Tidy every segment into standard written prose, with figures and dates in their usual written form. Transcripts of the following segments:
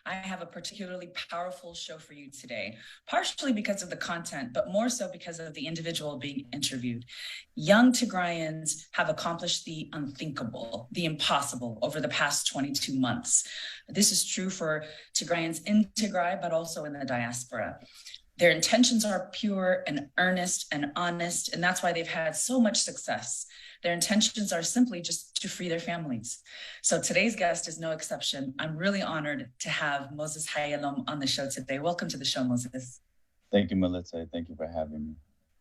I have a particularly powerful show for you today, partially because of the content, but more so because of the individual being interviewed. Young Tigrayans have accomplished the unthinkable, the impossible over the past 22 months. This is true for Tigrayans in Tigray, but also in the diaspora. Their intentions are pure and earnest and honest, and that's why they've had so much success. Their intentions are simply just to free their families. So today's guest is no exception. I'm really honored to have Moses Hayelom on the show today. Welcome to the show, Moses. Thank you, Millete. Thank you for having me.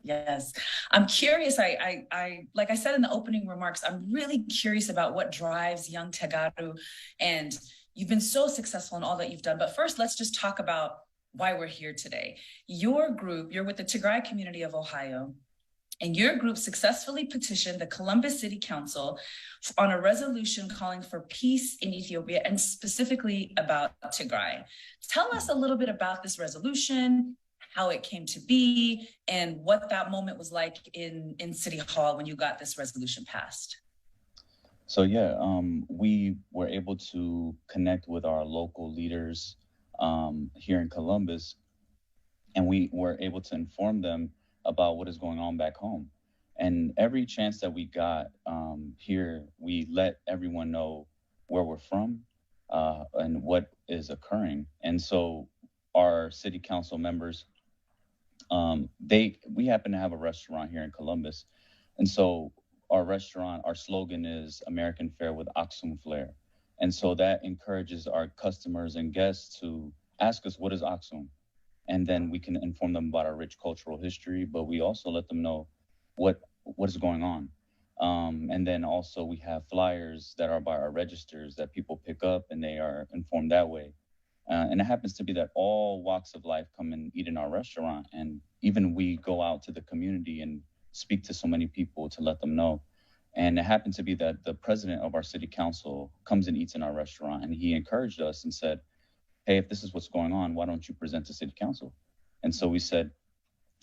Yes, I'm curious. Like I said in the opening remarks, I'm really curious about what drives young Tegaru, and you've been so successful in all that you've done. But first, let's just talk about why we're here today. Your group, you're with the Tigrai community of Ohio, and your group successfully petitioned the Columbus City Council on a resolution calling for peace in Ethiopia and specifically about Tigray. Tell us a little bit about this resolution, how it came to be, and what that moment was like in City Hall when you got this resolution passed. So we were able to connect with our local leaders here in Columbus, and we were able to inform them about what is going on back home. And every chance that we got here, we let everyone know where we're from and what is occurring. And so our city council members, we happen to have a restaurant here in Columbus, and so our slogan is American Fare with Aksum Flair. And so that encourages our customers and guests to ask us, what is Aksum? And then we can inform them about our rich cultural history, but we also let them know what is going on. And then also we have flyers that are by our registers that people pick up, and they are informed that way. And it happens to be that all walks of life come and eat in our restaurant. And even we go out to the community and speak to so many people to let them know. And it happened to be that the president of our city council comes and eats in our restaurant. And he encouraged us and said, hey, if this is what's going on, why don't you present to city council? And so we said,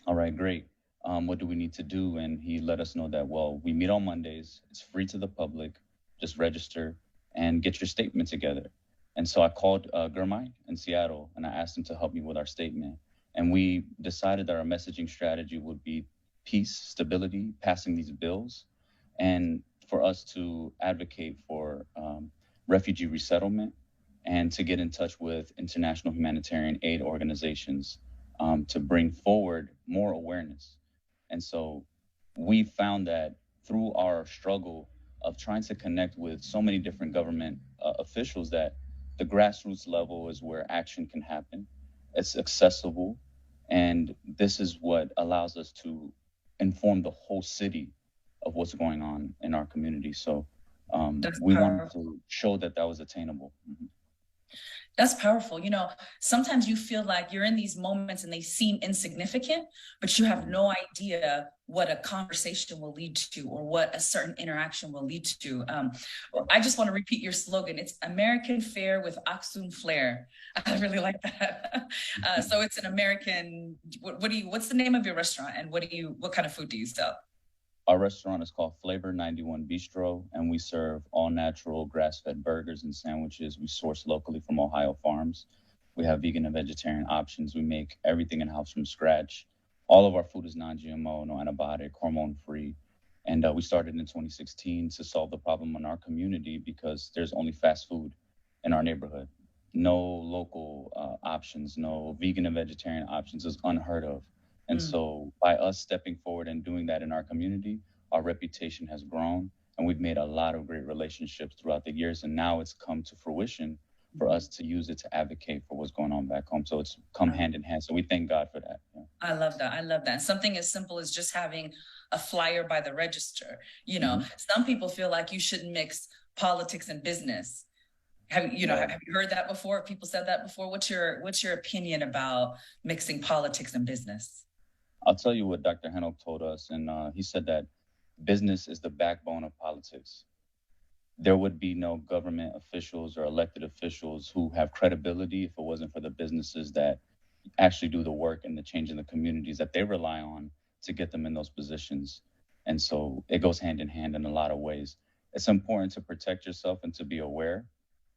all right, great. What do we need to do? And he let us know that, well, we meet on Mondays. It's free to the public. Just register and get your statement together. And so I called Gurmai in Seattle, and I asked him to help me with our statement. And we decided that our messaging strategy would be peace, stability, passing these bills, and for us to advocate for refugee resettlement and to get in touch with international humanitarian aid organizations to bring forward more awareness. And so we found that through our struggle of trying to connect with so many different government officials, that the grassroots level is where action can happen. It's accessible. And this is what allows us to inform the whole city of what's going on in our community. So we wanted to show that that was attainable. Mm-hmm. That's powerful. You know, sometimes you feel like you're in these moments and they seem insignificant, but you have no idea what a conversation will lead to or what a certain interaction will lead to. I just want to repeat your slogan. It's American Fare with Aksum Flair. I really like that. So it's an American, what's the name of your restaurant, and what kind of food do you sell? Our restaurant is called Flavor 91 Bistro, and we serve all natural grass-fed burgers and sandwiches. We source locally from Ohio farms. We have vegan and vegetarian options. We make everything in-house from scratch. All of our food is non-GMO, no antibiotic, hormone-free. And we started in 2016 to solve the problem in our community because there's only fast food in our neighborhood. No local options, no vegan and vegetarian options is unheard of. And so by us stepping forward and doing that in our community, our reputation has grown, and we've made a lot of great relationships throughout the years. And now it's come to fruition for us to use it to advocate for what's going on back home. So it's come hand in hand. So we thank God for that. Yeah. I love that. I love that. Something as simple as just having a flyer by the register. You know, some people feel like you shouldn't mix politics and business. Have you heard that before? People said that before. What's your opinion about mixing politics and business? I'll tell you what Dr. Henoch told us, and he said that business is the backbone of politics. There would be no government officials or elected officials who have credibility if it wasn't for the businesses that actually do the work and the change in the communities that they rely on to get them in those positions. And so it goes hand in hand in a lot of ways. It's important to protect yourself and to be aware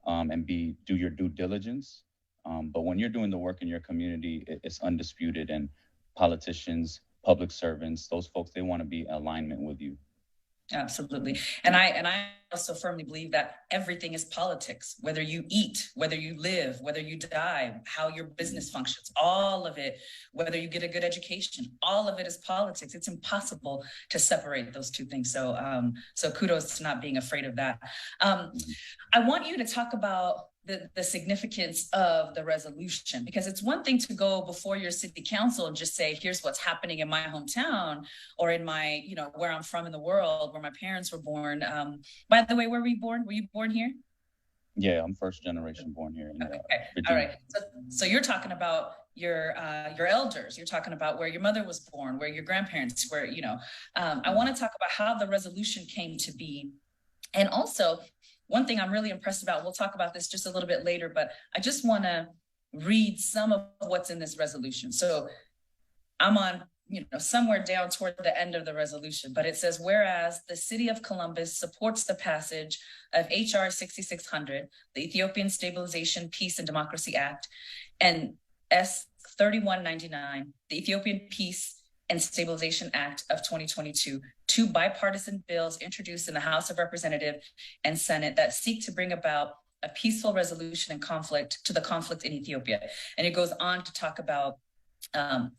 and do your due diligence. But when you're doing the work in your community, it's undisputed. And politicians, public servants, those folks, they want to be in alignment with you. Absolutely. And I also firmly believe that everything is politics, whether you eat, whether you live, whether you die, how your business functions, all of it, whether you get a good education, all of it is politics. It's impossible to separate those two things. So kudos to not being afraid of that. I want you to talk about the significance of the resolution, because it's one thing to go before your city council and just say, here's what's happening in my hometown or in my, where I'm from in the world, where my parents were born. By the way, where were you born? Were you born here? Yeah, I'm first generation born here in Okay. Virginia. All right. So you're talking about your elders. You're talking about where your mother was born, where your grandparents were. I want to talk about how the resolution came to be, and also one thing I'm really impressed about. We'll talk about this just a little bit later, but I just want to read some of what's in this resolution. So I'm on, somewhere down toward the end of the resolution, but it says, whereas the city of Columbus supports the passage of HR 6600, the Ethiopian Stabilization, Peace and Democracy Act, and S 3199, the Ethiopian Peace and Stabilization Act of 2022, two bipartisan bills introduced in the House of Representatives and Senate that seek to bring about a peaceful resolution and to the conflict in Ethiopia. And it goes on to talk about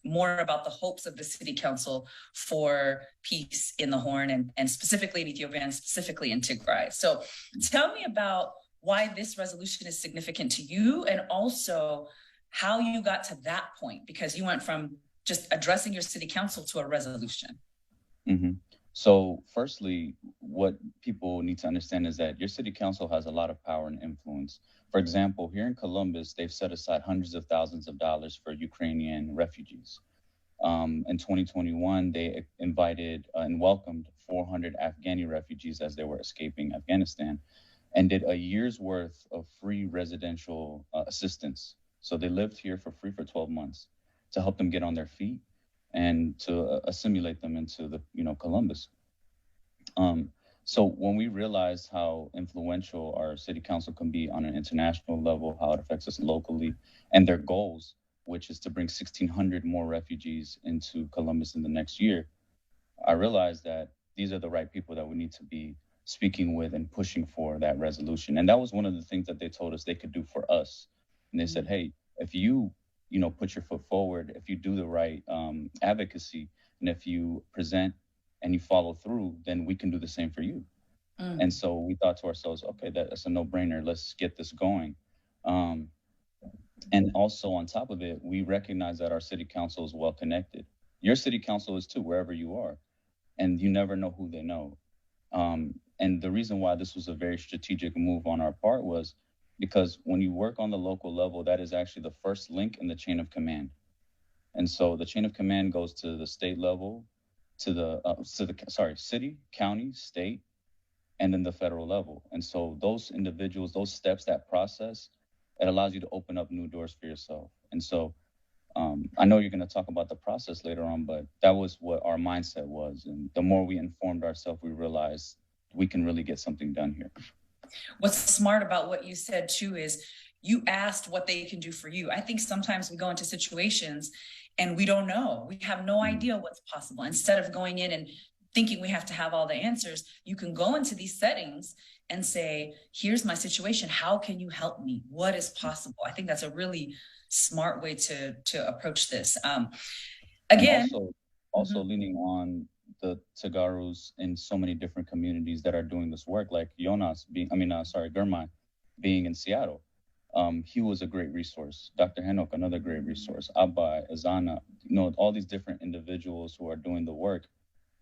more about the hopes of the city council for peace in the Horn and specifically in Ethiopia and specifically in Tigrai. So tell me about why this resolution is significant to you, and also how you got to that point, because you went from just addressing your city council to a resolution. Mm-hmm. So firstly, what people need to understand is that your city council has a lot of power and influence. For example, here in Columbus, they've set aside hundreds of thousands of dollars for Ukrainian refugees. In 2021, they invited and welcomed 400 Afghani refugees as they were escaping Afghanistan, and did a year's worth of free residential assistance. So they lived here for free for 12 months to help them get on their feet and to assimilate them into Columbus. So when we realize how influential our city council can be on an international level, how it affects us locally, and their goals, which is to bring 1,600 more refugees into Columbus in the next year, I realized that these are the right people that we need to be speaking with and pushing for that resolution. And that was one of the things that they told us they could do for us. And they said, hey, if you put your foot forward, if you do the right advocacy, and if you present and you follow through, then we can do the same for you. And so we thought to ourselves, okay, that's a no-brainer. Let's get this going. And also on top of it, we recognize that our city council is well connected. Your city council is too, wherever you are. And you never know who they know. And the reason why this was a very strategic move on our part was because when you work on the local level, that is actually the first link in the chain of command. And so the chain of command goes to the state level, to the city, county, state, and then the federal level. And so those individuals, those steps, that process, it allows you to open up new doors for yourself. And so I know you're going to talk about the process later on, but that was what our mindset was. And the more we informed ourselves, we realized we can really get something done here. What's smart about what you said too is you asked what they can do for you. I think sometimes we go into situations and we don't know. We have no idea what's possible. Instead of going in and thinking we have to have all the answers, you can go into these settings and say, here's my situation. How can you help me? What is possible? I think that's a really smart way to approach this. Again, and also leaning on the Tagarus in so many different communities that are doing this work, like Gurmai being in Seattle. He was a great resource. Dr. Henok, another great resource. Abai, Azana, all these different individuals who are doing the work.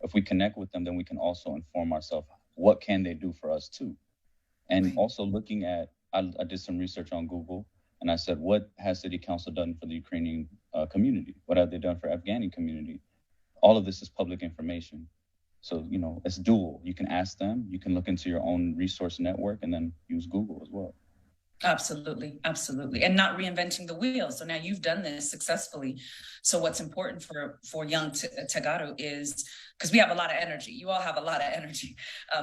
If we connect with them, then we can also inform ourselves, what can they do for us too? And also looking at, I did some research on Google, and I said, what has City Council done for the Ukrainian community? What have they done for Afghani community? All of this is public information. So, it's dual. You can ask them, you can look into your own resource network, and then use Google as well. Absolutely, absolutely, and not reinventing the wheel. So now you've done this successfully. So what's important for young Tagaru is, because we have a lot of energy. You all have a lot of energy,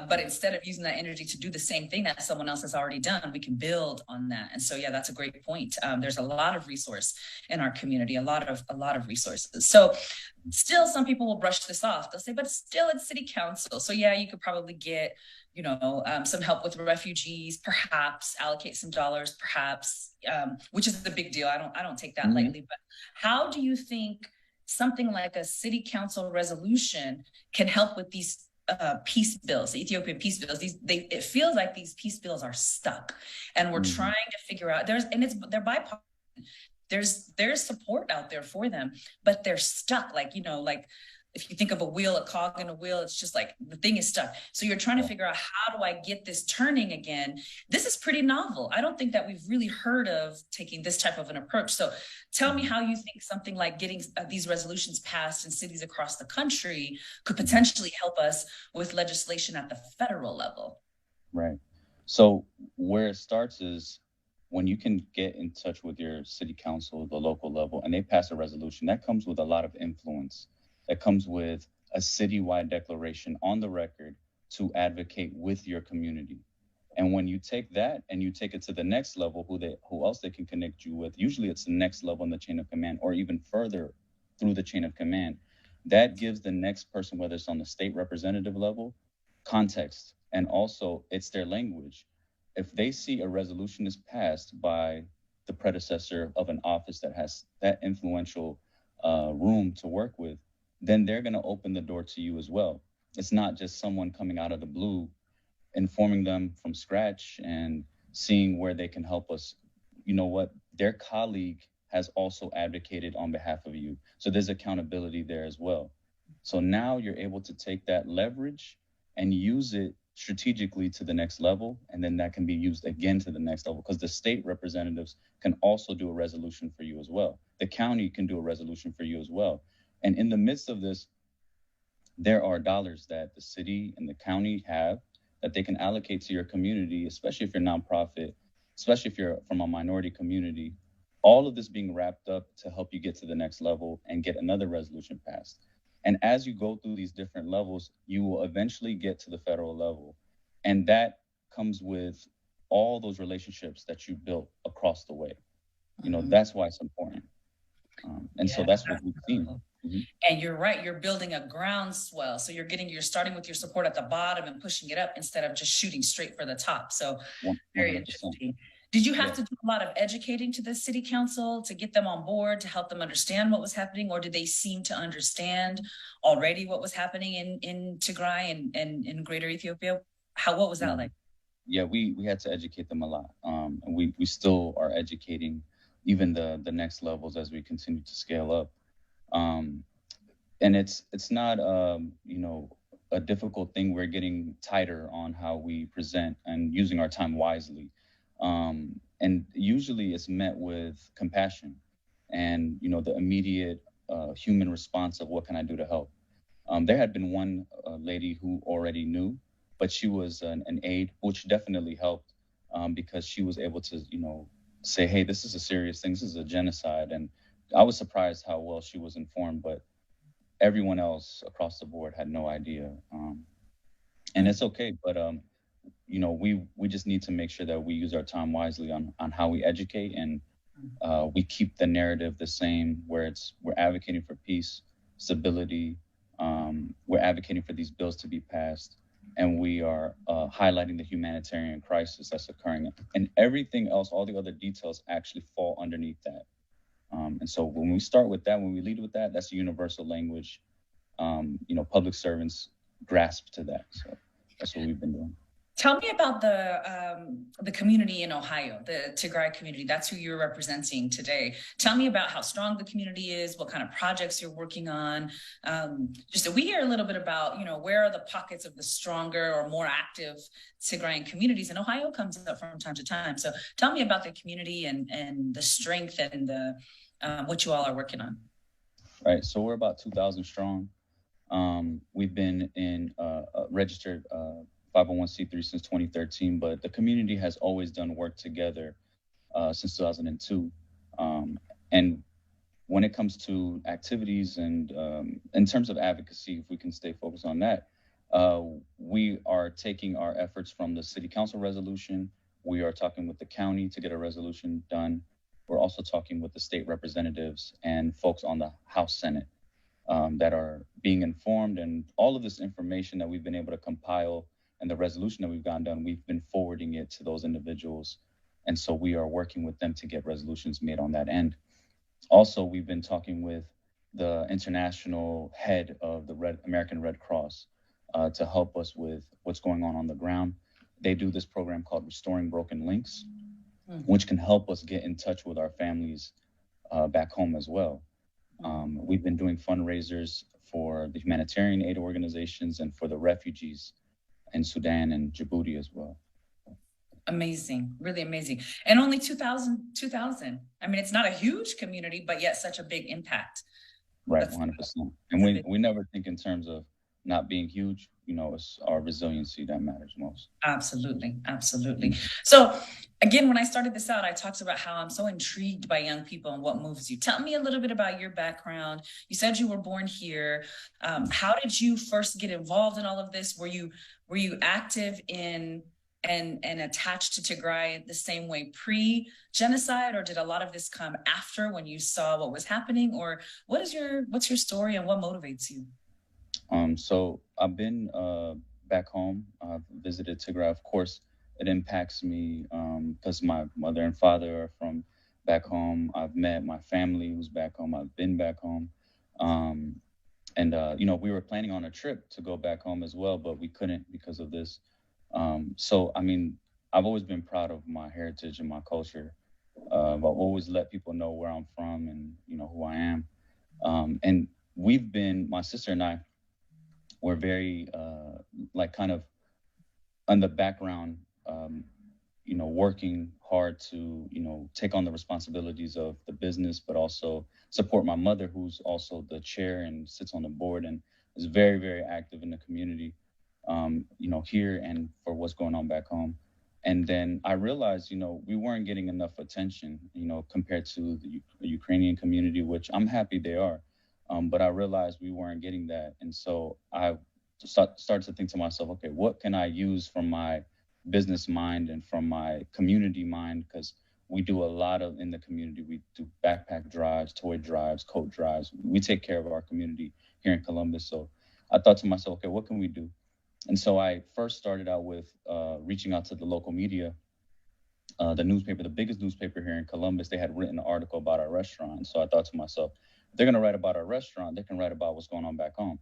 but instead of using that energy to do the same thing that someone else has already done, we can build on that. And so yeah, that's a great point. There's a lot of resource in our community, a lot of resources. So still, some people will brush this off. They'll say, but still, it's city council. So yeah, you could probably get some help with refugees, perhaps allocate some dollars, perhaps, which is the big deal. I don't take that lightly. But how do you think something like a city council resolution can help with these peace bills, the Ethiopian peace bills? It feels like these peace bills are stuck, and we're trying to figure out. They're bipartisan. There's support out there for them, but they're stuck. Like if you think of a wheel, a cog in a wheel, it's just like the thing is stuck. So you're trying to figure out, how do I get this turning again? This is pretty novel. I don't think that we've really heard of taking this type of an approach. So tell me how you think something like getting these resolutions passed in cities across the country could potentially help us with legislation at the federal level. Right. So where it starts is when you can get in touch with your city council, the local level, and they pass a resolution, that comes with a lot of influence. That comes with a citywide declaration on the record to advocate with your community. And when you take that and you take it to the next level, who else they can connect you with, usually it's the next level in the chain of command, or even further through the chain of command. That gives the next person, whether it's on the state representative level, context, and also it's their language. If they see a resolution is passed by the predecessor of an office that has that influential room to work with, then they're going to open the door to you as well. It's not just someone coming out of the blue, informing them from scratch and seeing where they can help us. You know what? Their colleague has also advocated on behalf of you. So there's accountability there as well. So now you're able to take that leverage and use it strategically to the next level. And then that can be used again to the next level, because the state representatives can also do a resolution for you as well. The county can do a resolution for you as well. And in the midst of this, there are dollars that the city and the county have that they can allocate to your community, especially if you're nonprofit, especially if you're from a minority community. All of this being wrapped up to help you get to the next level and get another resolution passed. And as you go through these different levels, you will eventually get to the federal level. And that comes with all those relationships that you built across the way. That's why it's important. So that's what we've seen. And you're right, you're building a groundswell. So you're starting with your support at the bottom and pushing it up instead of just shooting straight for the top. So 100%. Very interesting. Did you have to do a lot of educating to the city council to get them on board, to help them understand what was happening? Or did they seem to understand already what was happening in Tigray and in greater Ethiopia? What was that like? Yeah, we had to educate them a lot. And we still are educating even the next levels as we continue to scale up. And it's not a difficult thing. We're getting tighter on how we present and using our time wisely. And usually it's met with compassion and the immediate human response of what can I do to help. There had been one lady who already knew, but she was an aide, which definitely helped because she was able to say, hey, this is a serious thing, this is a genocide. And I was surprised how well she was informed, but everyone else across the board had no idea. And it's okay, but we just need to make sure that we use our time wisely on how we educate, and we keep the narrative the same, where we're advocating for peace, stability, we're advocating for these bills to be passed, and we are highlighting the humanitarian crisis that's occurring, and everything else, all the other details actually fall underneath that. And so when we start with that, when we lead with that, that's a universal language. Public servants grasp to that. So that's what we've been doing. Tell me about the community in Ohio, the Tigrai community. That's who you're representing today. Tell me about how strong the community is, what kind of projects you're working on. Just so we hear a little bit about, where are the pockets of the stronger or more active Tigrayan communities, and Ohio comes up from time to time. So tell me about the community and the strength and the what you all are working on. Right. So we're about 2,000 strong. We've been in registered 501c3 since 2013, but the community has always done work together since 2002. And when it comes to activities and in terms of advocacy, if we can stay focused on that, we are taking our efforts from the city council resolution. We are talking with the county to get a resolution done. We're also talking with the state representatives and folks on the House Senate that are being informed. And all of this information that we've been able to compile and the resolution that we've gotten done, we've been forwarding it to those individuals. And so we are working with them to get resolutions made on that end. Also, we've been talking with the international head of the American Red Cross to help us with what's going on the ground. They do this program called Restoring Broken Links, which can help us get in touch with our families back home as well. We've been doing fundraisers for the humanitarian aid organizations and for the refugees in Sudan and Djibouti as well. Amazing, really amazing. And only 2,000. I mean, it's not a huge community, but yet such a big impact. Right, 100%. And we never think in terms of not being huge. You know, it's our resiliency that matters most. Absolutely, absolutely. So again, when I started this out, I talked about how I'm so intrigued by young people and what moves you. Tell me a little bit about your background. You said you were born here. How did you first get involved in all of this? Were you active in and attached to Tigrai the same way pre-genocide, or did a lot of this come after when you saw what was happening? Or what's your story and what motivates you? So I've been back home. I've visited Tigray. Of course, it impacts me because my mother and father are from back home. I've met my family who's back home. I've been back home. And you know, we were planning on a trip to go back home as well, but we couldn't because of this. So, I mean, I've always been proud of my heritage and my culture. I've always let people know where I'm from and, you know, who I am. And my sister and I, were very, like kind of on the background, you know, working hard to, you know, take on the responsibilities of the business, but also support my mother, who's also the chair and sits on the board and is very, very active in the community. You know, here and for what's going on back home. And then I realized, you know, we weren't getting enough attention, you know, compared to the Ukrainian community, which I'm happy they are. But I realized we weren't getting that. And so I started to think to myself, okay, what can I use from my business mind and from my community mind? Because we do a lot in the community. We do backpack drives, toy drives, coat drives. We take care of our community here in Columbus. So I thought to myself, okay, what can we do? And so I first started out with reaching out to the local media, the newspaper, the biggest newspaper here in Columbus. They had written an article about our restaurant. So I thought to myself, if they're going to write about our restaurant, they can write about what's going on back home.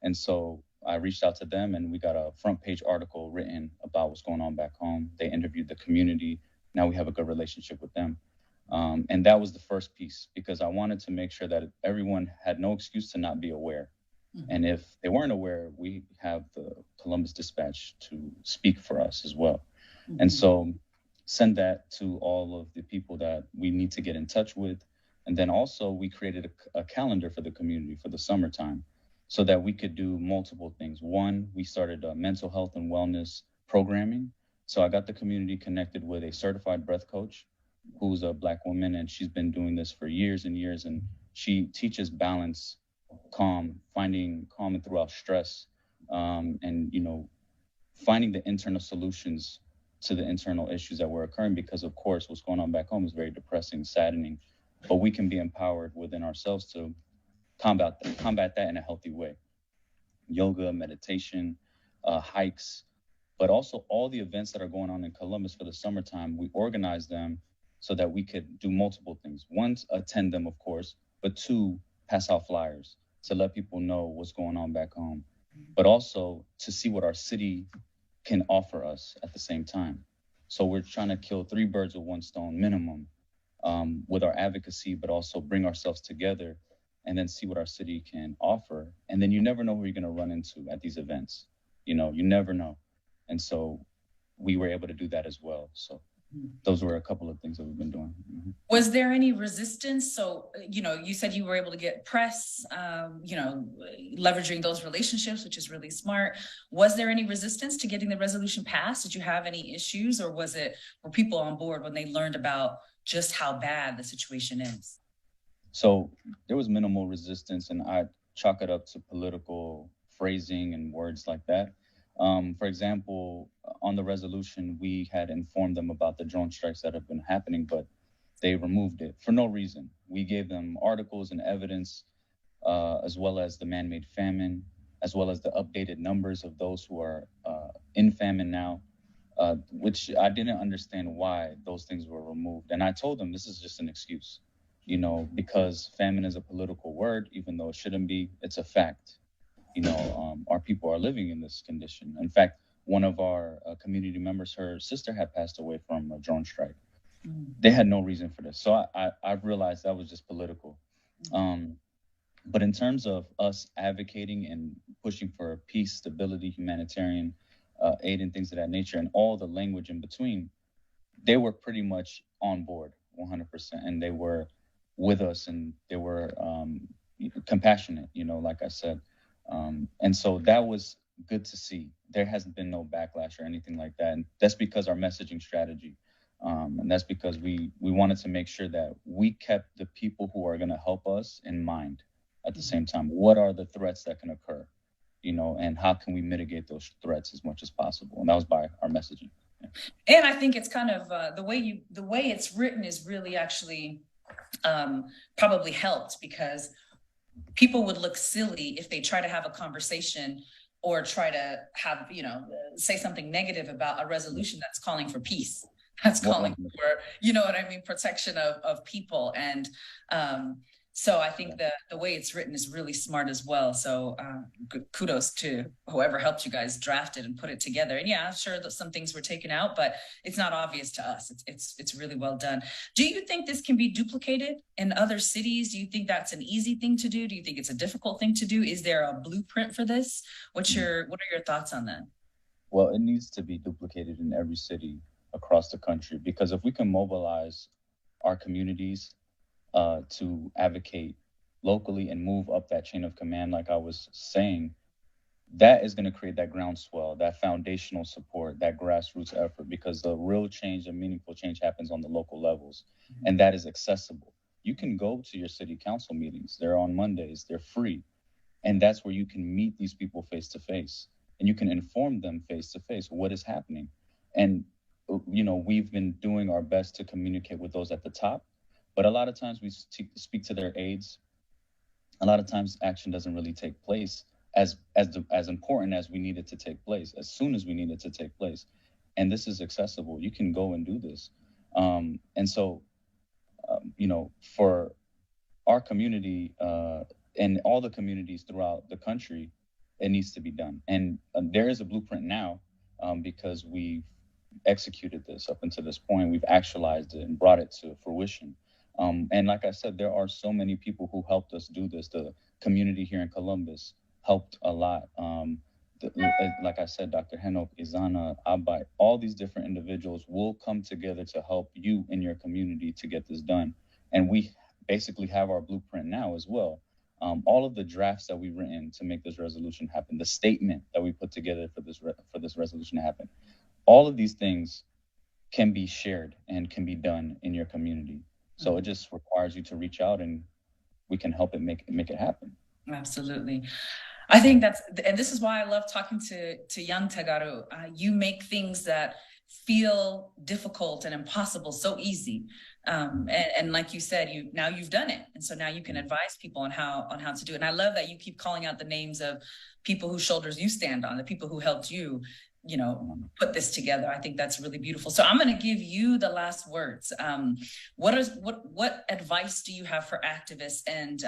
And so I reached out to them and we got a front page article written about what's going on back home. They interviewed the community. Now we have a good relationship with them. And that was the first piece because I wanted to make sure that everyone had no excuse to not be aware. And if they weren't aware, we have the Columbus Dispatch to speak for us as well. And so send that to all of the people that we need to get in touch with. And then also we created a calendar for the community for the summertime so that we could do multiple things. One, we started mental health and wellness programming. So I got the community connected with a certified breath coach who's a Black woman, and she's been doing this for years and years. And she teaches balance, finding calm throughout stress, and, you know, finding the internal solutions to the internal issues that were occurring, because of course what's going on back home is very depressing, saddening, but we can be empowered within ourselves to combat that in a healthy way. Yoga, meditation, hikes, but also all the events that are going on in Columbus for the summertime, we organize them so that we could do multiple things. One, attend them, of course, but two, pass out flyers to let people know what's going on back home, but also to see what our city can offer us at the same time. So we're trying to kill 3 birds with 1 stone minimum with our advocacy, but also bring ourselves together and then see what our city can offer. And then you never know who you're going to run into at these events. You know, you never know. And so we were able to do that as well. So those were a couple of things that we've been doing. Was there any resistance? So, you know, you said you were able to get press, you know, leveraging those relationships, which is really smart. Was there any resistance to getting the resolution passed? Did you have any issues, or were people on board when they learned about just how bad the situation is? So there was minimal resistance, and I chalk it up to political phrasing and words like that. For example, on the resolution, we had informed them about the drone strikes that have been happening, but they removed it for no reason. We gave them articles and evidence, as well as the man made famine, as well as the updated numbers of those who are in famine now, which I didn't understand why those things were removed. And I told them this is just an excuse, because famine is a political word, even though it shouldn't be, it's a fact. Our people are living in this condition. In fact, one of our community members, her sister had passed away from a drone strike. They had no reason for this. So I realized that was just political. But in terms of us advocating and pushing for peace, stability, humanitarian aid, and things of that nature, and all the language in between, they were pretty much on board 100%. And they were with us, and they were compassionate, like I said. And so that was good to see. There hasn't been no backlash or anything like that. And that's because our messaging strategy. And that's because we wanted to make sure that we kept the people who are going to help us in mind at the same time. What are the threats that can occur, and how can we mitigate those threats as much as possible? And that was by our messaging. Yeah. And I think it's kind of the way it's written is really actually probably helped, because people would look silly if they try to have a conversation or try to have, say something negative about a resolution that's calling for peace. That's calling for, protection of people. And so I think the way it's written is really smart as well. So kudos to whoever helped you guys draft it and put it together. And yeah, I'm sure that some things were taken out, but it's not obvious to us. It's really well done. Do you think this can be duplicated in other cities? Do you think that's an easy thing to do? Do you think it's a difficult thing to do? Is there a blueprint for this? What are your thoughts on that? Well, it needs to be duplicated in every city across the country, because if we can mobilize our communities to advocate locally and move up that chain of command, like I was saying, that is going to create that groundswell, that foundational support, that grassroots effort, because the real change and meaningful change happens on the local levels, and that is accessible. You can go to your city council meetings. They're on Mondays. They're free. And that's where you can meet these people face to face, and you can inform them face to face what is happening. And, we've been doing our best to communicate with those at the top, but a lot of times we speak to their aides. A lot of times action doesn't really take place as important as we need it to take place, as soon as we need it to take place. And this is accessible. You can go and do this. And so, for our community and all the communities throughout the country, it needs to be done. And there is a blueprint now, because we've executed this up until this point. We've actualized it and brought it to fruition. And like I said, there are so many people who helped us do this. The community here in Columbus helped a lot. Like I said, Dr. Henok, Izana, Abai, all these different individuals will come together to help you in your community to get this done. And we basically have our blueprint now as well. All of the drafts that we've written to make this resolution happen, the statement that we put together for this resolution to happen, all of these things can be shared and can be done in your community. So it just requires you to reach out, and we can help it make it happen. Absolutely. I think and this is why I love talking to young Tegaru. You make things that feel difficult and impossible so easy. And like you said, you've done it. And so now you can advise people on how to do it. And I love that you keep calling out the names of people whose shoulders you stand on, the people who helped you, put this together. I think that's really beautiful. So I'm going to give you the last words. What advice do you have for activists and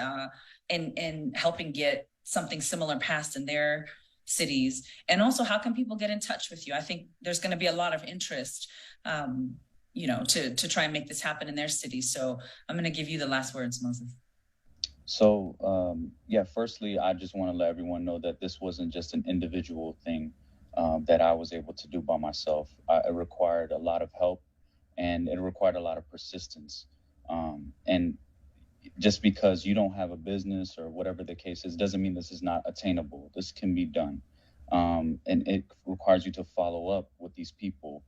in helping get something similar passed in their cities? And also, how can people get in touch with you? I think there's going to be a lot of interest, to try and make this happen in their cities. So I'm going to give you the last words, Moses. So, firstly, I just want to let everyone know that this wasn't just an individual thing that I was able to do by myself. It required a lot of help, and it required a lot of persistence. And just because you don't have a business or whatever the case is, doesn't mean this is not attainable. This can be done. And it requires you to follow up with these people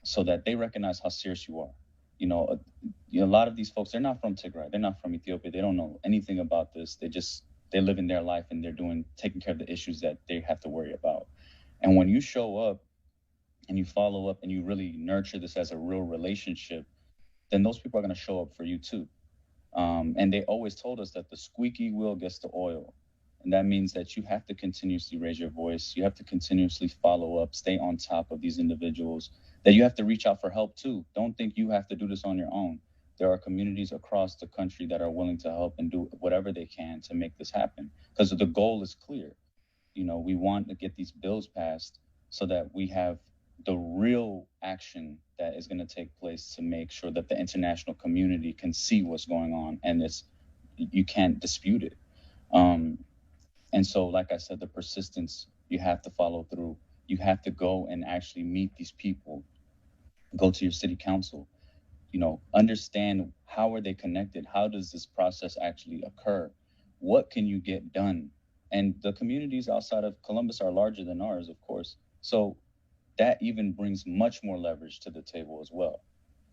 so that they recognize how serious you are. a lot of these folks, they're not from Tigray. They're not from Ethiopia. They don't know anything about this. They're living their life and they're taking care of the issues that they have to worry about. And when you show up and you follow up and you really nurture this as a real relationship, then those people are going to show up for you too. And they always told us that the squeaky wheel gets the oil. And that means that you have to continuously raise your voice. You have to continuously follow up, stay on top of these individuals, that you have to reach out for help too. Don't think you have to do this on your own. There are communities across the country that are willing to help and do whatever they can to make this happen. Because the goal is clear. We want to get these bills passed so that we have the real action that is going to take place to make sure that the international community can see what's going on, and you can't dispute it. And so, like I said, the persistence, you have to follow through. You have to go and actually meet these people, go to your city council, understand how are they connected? How does this process actually occur? What can you get done? And the communities outside of Columbus are larger than ours, of course. So that even brings much more leverage to the table as well.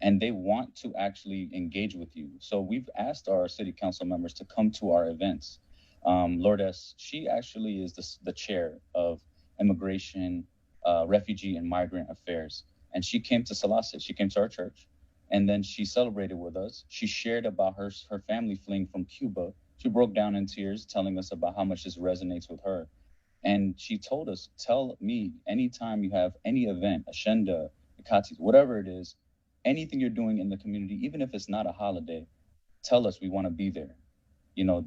And they want to actually engage with you. So we've asked our city council members to come to our events. Lourdes, she actually is the chair of Immigration, Refugee, and Migrant Affairs. And she came to Salasset. She came to our church. And then she celebrated with us. She shared about her family fleeing from Cuba. She broke down in tears, telling us about how much this resonates with her. And she told us, tell me anytime you have any event, Ashenda, Ikati, whatever it is, anything you're doing in the community, even if it's not a holiday, tell us, we want to be there.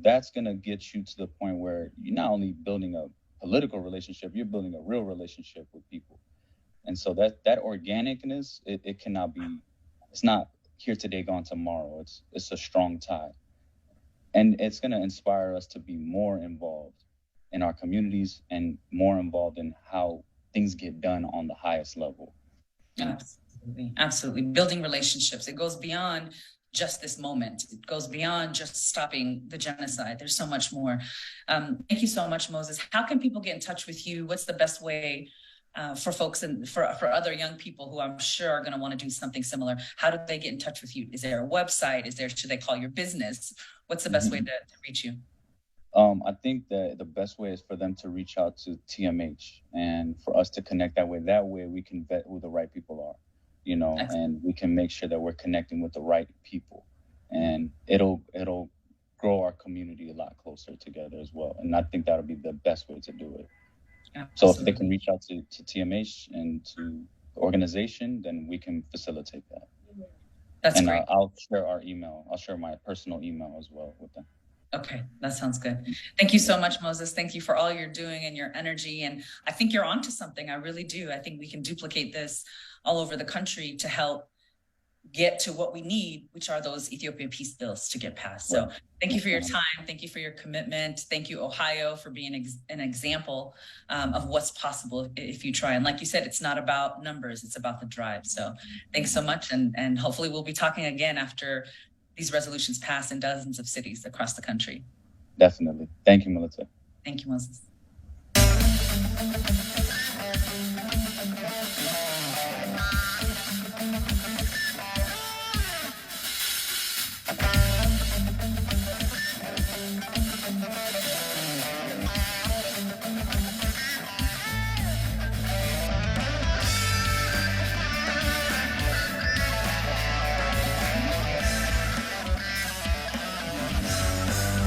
That's going to get you to the point where you're not only building a political relationship, you're building a real relationship with people. And so that organicness, it cannot be, it's not here today, gone tomorrow. It's a strong tie. And it's going to inspire us to be more involved in our communities and more involved in how things get done on the highest level. Absolutely. Building relationships. It goes beyond just this moment. It goes beyond just stopping the genocide. There's so much more. Thank you so much, Moses. How can people get in touch with you? What's the best way for folks and for other young people who I'm sure are going to want to do something similar? How do they get in touch with you? Is there a website? Should they call your business? What's the best way to reach you? I think that the best way is for them to reach out to TMH and for us to connect that way. That way we can vet who the right people are, Excellent. And we can make sure that we're connecting with the right people, and it'll grow our community a lot closer together as well. And I think that'll be the best way to do it. Absolutely. So if they can reach out to TMH and to the organization, then we can facilitate that. That's great. I'll share our email. I'll share my personal email as well with them. Okay, that sounds good. Thank you so much, Moses. Thank you for all you're doing and your energy. And I think you're onto something. I really do. I think we can duplicate this all over the country to help get to what we need, which are those Ethiopian peace bills to get passed. So thank you for your time. Thank you for your commitment. Thank you, Ohio, for being an example of what's possible if you try. And like you said, it's not about numbers, it's about the drive. So thanks so much. And hopefully we'll be talking again after these resolutions pass in dozens of cities across the country. Definitely. Thank you, Millete. Thank you, Moses.